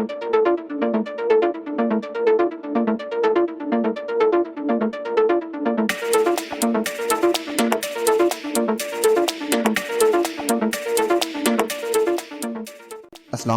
अस्सलाम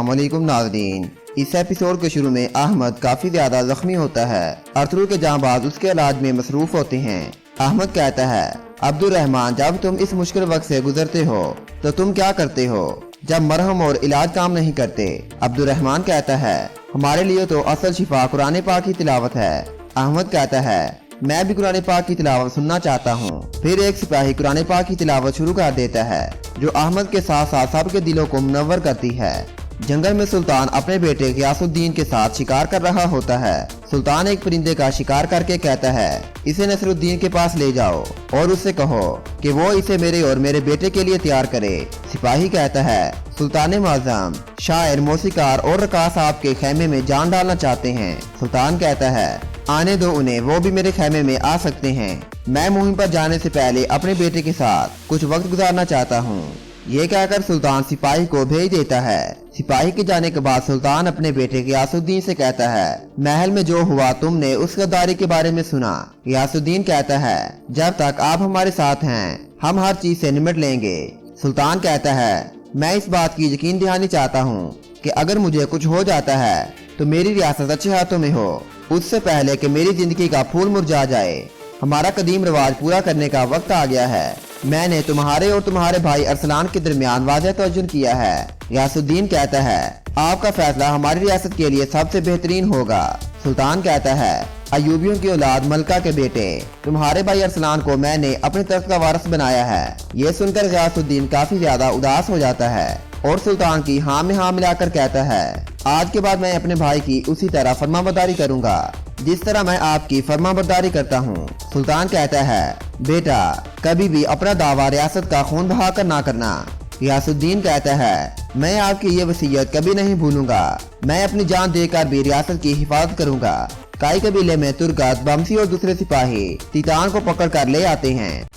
वालेकुम नाज़रीन। इस एपिसोड के शुरू में अहमद काफी ज्यादा जख्मी होता है। अरतुगरुल के जांबाज उसके इलाज में मसरूफ होते हैं। अहमद कहता है, अब्दुर्रहमान, जब तुम इस मुश्किल वक्त से गुजरते हो तो तुम क्या करते हो जब मरहम और इलाज काम नहीं करते? अब्दुर्रहमान कहता है, हमारे लिए तो असल शिफा कुरान पाक की तिलावत है। अहमद कहता है, मैं भी कुरान पाक की तिलावत सुनना चाहता हूँ। फिर एक सिपाही कुरान पाक की तिलावत शुरू कर देता है, जो अहमद के साथ साथ सबके दिलों को मुनव्वर करती है। जंगल में सुल्तान अपने बेटे गियासुद्दीन के साथ शिकार कर रहा होता है। सुल्तान एक परिंदे का शिकार करके कहता है, इसे नसरुद्दीन के पास ले जाओ और उससे कहो कि वो इसे मेरे और मेरे बेटे के लिए तैयार करे। सिपाही कहता है, सुल्तान मुअज़्ज़म, शायर, मौसीकार और रकास आपके खेमे में जान डालना चाहते हैं। सुल्तान कहता है, आने दो उन्हें, वो भी मेरे खेमे में आ सकते हैं। मैं मुहिम पर जाने से पहले अपने बेटे के साथ कुछ वक्त गुजारना चाहता हूँ। ये कहकर सुल्तान सिपाही को भेज देता है। सिपाही के जाने के बाद सुल्तान अपने बेटे गियासुद्दीन से कहता है, महल में जो हुआ तुमने उस गद्दारी के बारे में सुना? गियासुद्दीन कहता है, जब तक आप हमारे साथ हैं हम हर चीज से निपट लेंगे। सुल्तान कहता है, मैं इस बात की यकीन दिलानी चाहता हूँ कि अगर मुझे कुछ हो जाता है तो मेरी रियासत अच्छे हाथों में हो, उससे पहले कि मेरी जिंदगी का फूल मुरझा जाए। हमारा कदीम रिवाज पूरा करने का वक्त आ गया है। मैंने तुम्हारे और तुम्हारे भाई अरसलान के दरमियान वाज़ेह तवज्जुह किया है। गियासुद्दीन कहता है, आपका फैसला हमारी रियासत के लिए सबसे बेहतरीन होगा। सुल्तान कहता है, अयूबियों की औलाद मलका के बेटे तुम्हारे भाई अरसलान को मैंने अपने तख्त का वारिस बनाया है। ये सुनकर गियासुद्दीन काफी ज्यादा उदास हो जाता है और सुल्तान की हाँ में हाँ मिलाकर कहता है, आज के बाद मैं अपने भाई की उसी तरह फरमाबरदारी करूंगा जिस तरह मैं आपकी फरमाबरदारी करता हूँ। सुल्तान कहता है, बेटा, कभी भी अपना दावा रियासत का खून बहाकर ना करना। गियासुद्दीन कहता है, मैं आपकी ये वसीयत कभी नहीं भूलूंगा। मैं अपनी जान देकर भी रियासत की हिफाजत करूंगा। काई कबीले में तुर्कत, बमसी और दूसरे सिपाही तीतान को पकड़ कर ले आते हैं।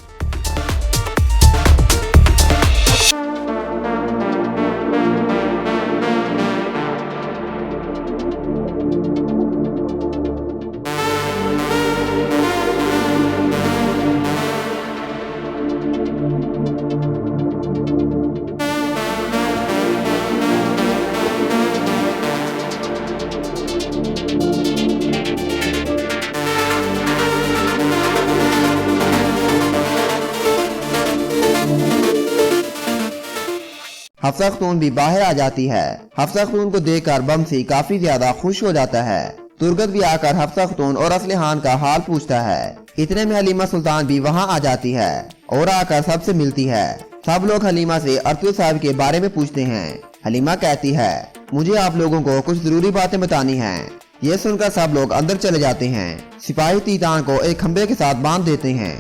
हफ्सा खतून भी बाहर आ जाती है। हफ्सा खतून को देखकर बमसी काफी ज्यादा खुश हो जाता है। तुर्गत भी आकर हफ्सा खतून और असलहान का हाल पूछता है। इतने में हलीमा सुल्तान भी वहाँ आ जाती है और आकर सबसे मिलती है। सब लोग हलीमा से अरतुगरुल साहब के बारे में पूछते हैं। हलीमा कहती है, मुझे आप लोगों को कुछ जरूरी बातें बतानी हैं। ये सुनकर सब लोग अंदर चले जाते हैं। सिपाही तीतान को एक खंबे के साथ बांध देते हैं।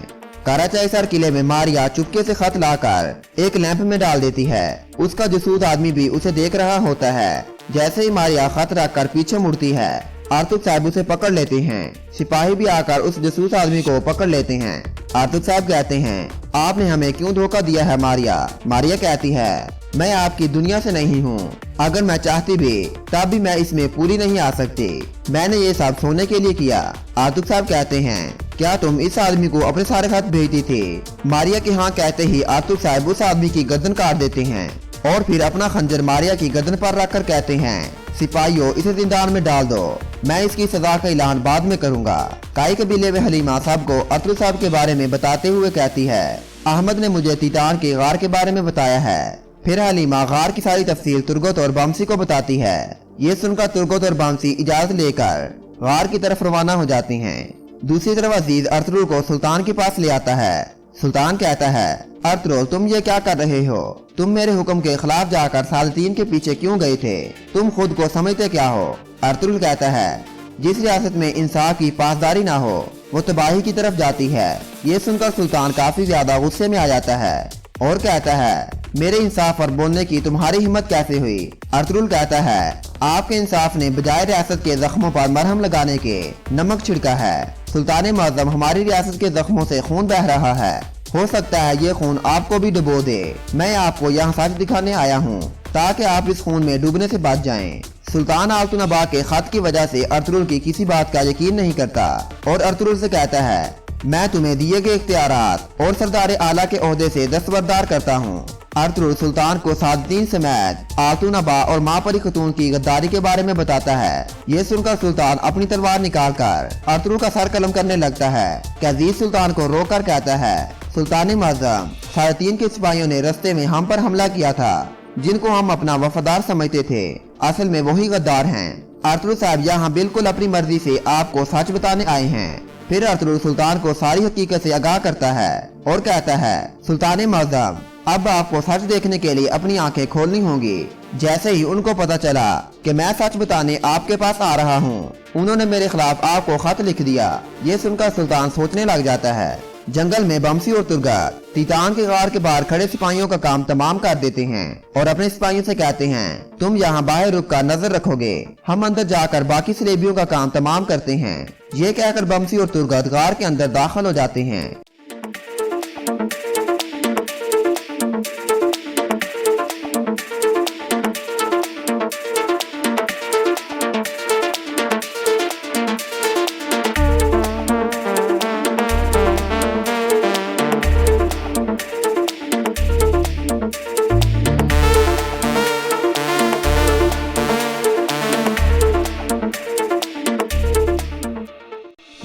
कराचाईसर किले में मारिया चुपके से खत लाकर एक लैंप में डाल देती है। उसका जसूस आदमी भी उसे देख रहा होता है। जैसे ही मारिया खत रखकर पीछे मुड़ती है, अरतुगरुल साहब उसे पकड़ लेते हैं। सिपाही भी आकर उस जसूस आदमी को पकड़ लेते हैं। अरतुगरुल साहब कहते हैं, आपने हमें क्यों धोखा दिया है मारिया? मारिया कहती है, मैं आपकी दुनिया से नहीं हूँ। अगर मैं चाहती भी तब भी मैं इसमें पूरी नहीं आ सकती। मैंने ये सब सोने के लिए किया। अरतुगरुल साहब कहते हैं, क्या तुम इस आदमी को अपने सारे खत भेजती थी? मारिया के हाँ कहते ही अरतुगरुल साहब उस आदमी की गर्दन काट देते हैं और फिर अपना खंजर मारिया की गर्दन पर रखकर कहते हैं, सिपाहियों, इसे जिंदान में डाल दो। मैं इसकी सजा का ऐलान बाद में करूंगा। काई कबीले में हलीमा साहब को अरतुगरुल साहब के बारे में बताते हुए कहती है, अहमद ने मुझे तीतान के गार के बारे में बताया है। फिर हलीमा गार की सारी तफसील तुर्गत और बमसी को बताती है। ये सुनकर तुर्गत और बमसी इजाजत लेकर गार की तरफ रवाना हो जाती हैं। दूसरी तरफ अजीज अरतुगरुल को सुल्तान के पास ले आता है। सुल्तान कहता है, अरतुगरुल, तुम ये क्या कर रहे हो? तुम मेरे हुक्म के खिलाफ जाकर सालतीन के पीछे क्यों गए थे? तुम खुद को समझते क्या हो? अरतुगरुल कहता है, जिस रियासत में इंसाफ की पासदारी ना हो वो तबाही की तरफ जाती है। ये सुनकर सुल्तान काफी ज्यादा गुस्से में आ जाता है और कहता है, मेरे इंसाफ पर बोलने की तुम्हारी हिम्मत कैसे हुई? अरतुगरुल कहता है, आपके इंसाफ ने बजाय रियासत के जख्मों पर मरहम लगाने के नमक छिड़का है। सुल्तान मुअज़्ज़म, हमारी रियासत के जख्मों से खून बह रहा है। हो सकता है ये खून आपको भी डुबो दे। मैं आपको यहाँ सच दिखाने आया हूँ ताकि आप इस खून में डूबने से बच जाएं। सुल्तान आल्तुनबा के खत की वजह से अर्तुगरुल की किसी बात का यकीन नहीं करता और अर्तुगरुल से कहता है, मैं तुम्हें दिए गए इख्तियारात और सरदार आला के ओहदे से दस्तबरदार करता हूँ। अर्तुगरुल सुल्तान को सादतीन समेत आल्तुनबा और मापरी खतून की गद्दारी के बारे में बताता है। ये सुनकर सुल्तान अपनी तलवार निकालकर अर्तुगरुल का सर कलम करने लगता है। अजीज सुल्तान को रोककर कहता है, सुल्तान मुअज्जम, 3.5 के सिपाहियों ने रास्ते में हम पर हमला किया था, जिनको हम अपना वफादार समझते थे, असल में वही गद्दार हैं। अर्तुगरुल साहब यहाँ बिल्कुल अपनी मर्जी से आपको सच बताने आए हैं। फिर अर्तुगरुल सुल्तान को सारी हकीकत से आगाह करता है और कहता है, सुल्तान मुअज्जम, अब आपको सच देखने के लिए अपनी आंखें खोलनी होंगी। जैसे ही उनको पता चला कि मैं सच बताने आपके पास आ रहा हूँ, उन्होंने मेरे खिलाफ आपको खत लिख दिया। ये सुनकर सुल्तान सोचने लग जाता है। जंगल में बमसी और तुर्गत तीतान के गार के बाहर खड़े सिपाहियों का काम तमाम कर देते हैं और अपने सिपाहियों से कहते हैं, तुम यहाँ बाहर रुक कर नजर रखोगे, हम अंदर जाकर बाकी सलेबियों का काम तमाम करते हैं। ये कहकर बमसी और तुर्गत गार के अंदर दाखिल हो जाते हैं।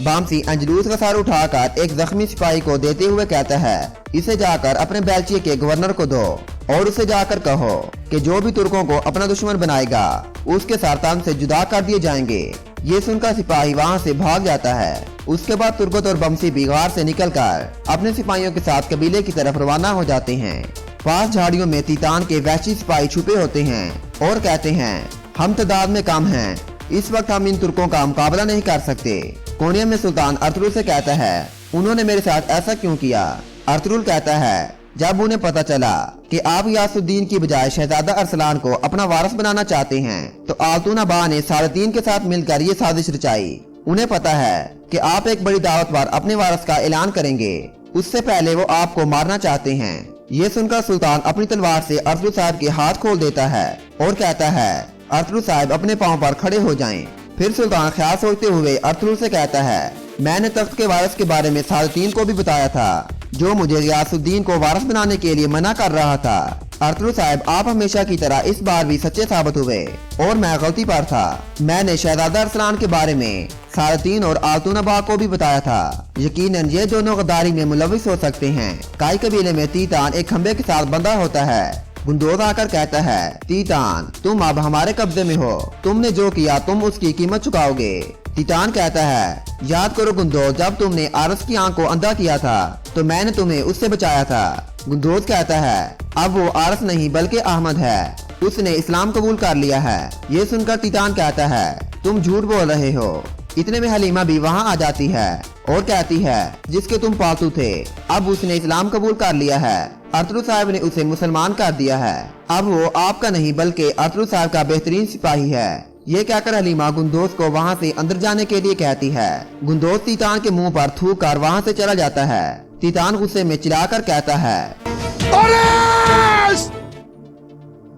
बामसी अंजलूस का सर उठाकर एक जख्मी सिपाही को देते हुए कहता है, इसे जाकर अपने बेल्चिए के गवर्नर को दो और उसे जाकर कहो कि जो भी तुर्कों को अपना दुश्मन बनाएगा उसके सर तन से जुदा कर दिए जाएंगे। ये सुनकर सिपाही वहाँ से भाग जाता है। उसके बाद तुर्गत और बमसी बिगार से निकलकर अपने सिपाहियों के साथ कबीले की तरफ रवाना हो जाते हैं। पास झाड़ियों में तीतान के वहशी सिपाही छुपे होते हैं और कहते हैं, हम तादाद में कम हैं, इस वक्त हम इन तुर्कों का मुकाबला नहीं कर सकते। कोने में सुल्तान अर्तुगरुल से कहता है, उन्होंने मेरे साथ ऐसा क्यों किया? अर्तुगरुल कहता है, जब उन्हें पता चला कि आप यासुद्दीन की बजाय शहजादा अरसलान को अपना वारिस बनाना चाहते हैं, तो आल्तुनबा ने 3.5 के साथ मिलकर ये साजिश रचाई। उन्हें पता है कि आप एक बड़ी दावत पर अपने वारिस का ऐलान करेंगे, उससे पहले वो आपको मारना चाहते हैं। ये सुनकर सुल्तान अपनी तलवार से अर्तुगरुल साहब के हाथ खोल देता है और कहता है, अर्तुगरुल साहब अपने पाँव पर खड़े हो जाएं। फिर सुल्तान ख्याल सोचते हुए अर्तुगरुल से कहता है, मैंने तख्त के वारिस के बारे में 3.5 को भी बताया था, जो मुझे गियासुद्दीन को वारिस बनाने के लिए मना कर रहा था। अर्तुगरुल साहब, आप हमेशा की तरह इस बार भी सच्चे साबित हुए और मैं गलती पर था। मैंने शहजादा अरसलान के बारे में 3.5 और आल्तुनबा को भी बताया था। यकीनन ये दोनों गद्दारी में मुलविस हो सकते हैं। काई कबीले में तीतान एक खंबे के साथ बंधा होता है। गुंदोज आकर कहता है, तीतान, तुम अब हमारे कब्जे में हो, तुमने जो किया तुम उसकी कीमत चुकाओगे। तीतान कहता है, याद करो गुंदोज, जब तुमने आरस की आंख को अंधा किया था तो मैंने तुम्हें उससे बचाया था। गुंदोज कहता है, अब वो आरस नहीं बल्कि अहमद है, उसने इस्लाम कबूल कर लिया है। ये सुनकर तीतान कहता है, तुम झूठ बोल रहे हो। इतने में हलीमा भी वहाँ आ जाती है और कहती है, जिसके तुम पालतू थे, अब उसने इस्लाम कबूल कर लिया है। अर्तुगरुल साहब ने उसे मुसलमान कर दिया है। अब वो आपका नहीं बल्कि अर्तुगरुल साहब का बेहतरीन सिपाही है। ये कहकर हलीमा गुंदोज को वहाँ से अंदर जाने के लिए कहती है। गुंदोज तीतान के मुंह पर थूक कर वहाँ से चला जाता है। तीतान गुस्से में चिल्लाकर कहता है,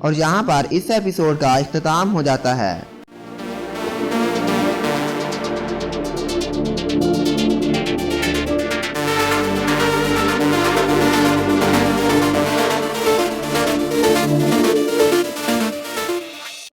और यहाँ पर इस एपिसोड का इख्तिताम हो जाता है।